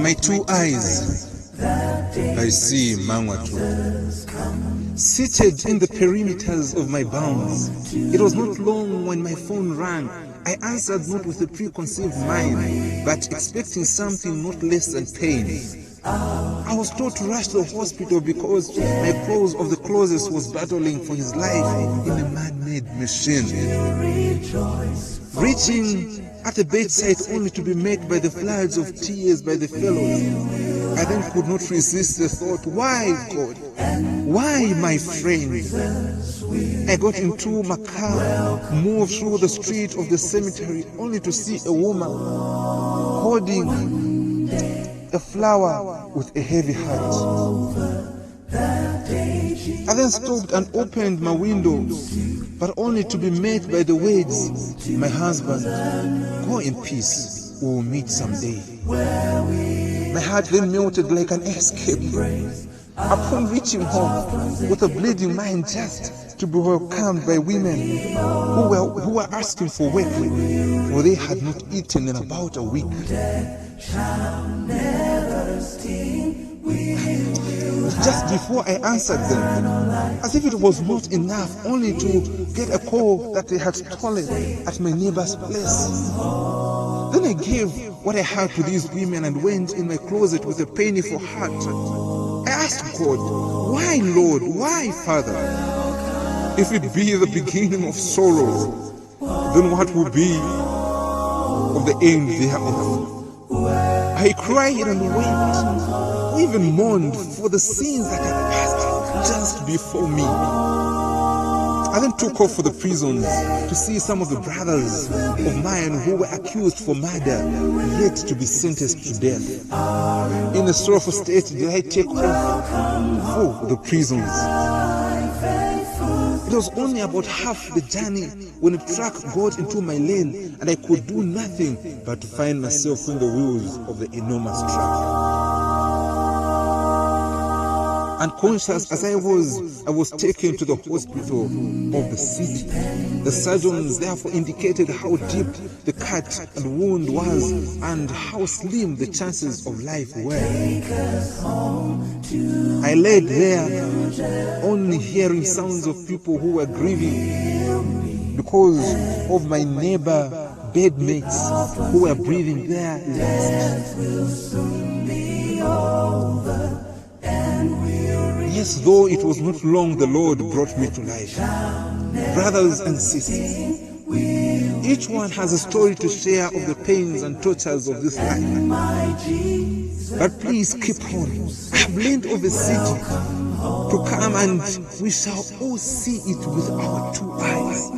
my two eyes, I see Mangwatu. Seated in the perimeters of my bounds, it was not long when my phone rang. I answered not with a preconceived mind, but expecting something not less than pain. I was told to rush to the hospital because my close of the closest was battling for his life in a man-made machine. Reaching at the bedside only to be met by the floods of tears by the fellows, I then could not resist the thought, why God? Why my friend? I got into my car, moved through the street of the cemetery only to see a woman holding a flower with a heavy heart. I then stopped and opened my window, but only to be met by the words, my husband, go in peace, we will meet someday. My heart then melted like an escape. Upon reaching home, with a bleeding mind just to be welcomed by women who were asking for work, for they had not eaten in about a week. Just before I answered them, as if it was not enough only to get a call that they had stolen at my neighbor's place. Then I gave what I had to these women and went in my closet with a painful heart. I asked God, why Lord, why Father? If it be the beginning of sorrow, then what will be of the end thereof? I cried and wept, even mourned for the sins that had passed just before me. I then took off for the prisons to see some of the brothers of mine who were accused for murder, yet to be sentenced to death. In a sorrowful state did I take off for the prisons. It was only about half the journey when a truck got into my lane and I could do nothing but to find myself in the wheels of the enormous truck. Unconscious as I was taken to the hospital of the city. The surgeons therefore indicated how deep the cut and wound was and how slim the chances of life were. I lay there only hearing sounds of people who were grieving because of my neighbor bedmates who were breathing their last. Yes, though it was not long, the Lord brought me to life. Brothers and sisters, each one has a story to share of the pains and tortures of this life. But please keep on. I have learned of a city to come and we shall all see it with our two eyes.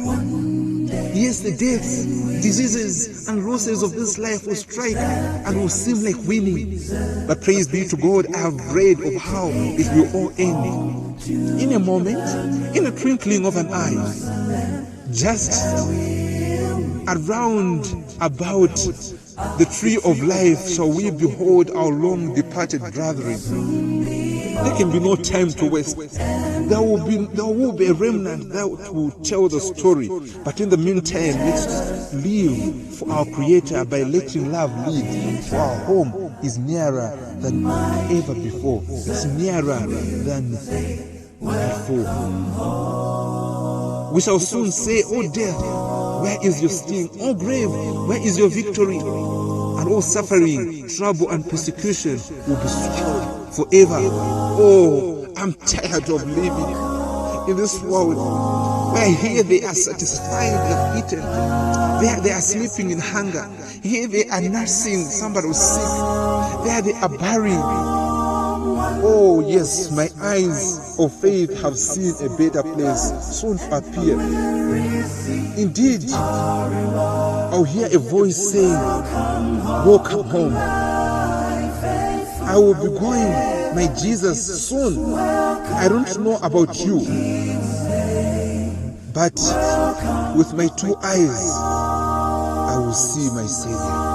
Yes, the deaths, diseases, and losses of this life will strike and will seem like winning. But praise be to God, I have read of how it will all end. In a moment, in a twinkling of an eye, just around about the tree of life shall we behold our long departed brethren. There can be no time to waste. There will be a remnant that will tell the story. But in the meantime, let's live for our Creator by letting love lead. For our home is nearer than ever before. It's nearer than before. We shall soon say, "Oh death, where is your sting? Oh grave, where is your victory?" And all suffering, trouble, and persecution will be swallowed forever. Oh, I'm tired of living in this world where here they are satisfied, they've eaten, there they are sleeping in hunger, here they are nursing somebody who's sick, there they are burying. Oh yes, my eyes of faith have seen a better place soon to appear. Indeed, I'll hear a voice saying, "Welcome home. I will be going, my Jesus, soon. I don't know about you, but with my two eyes, I will see my Savior."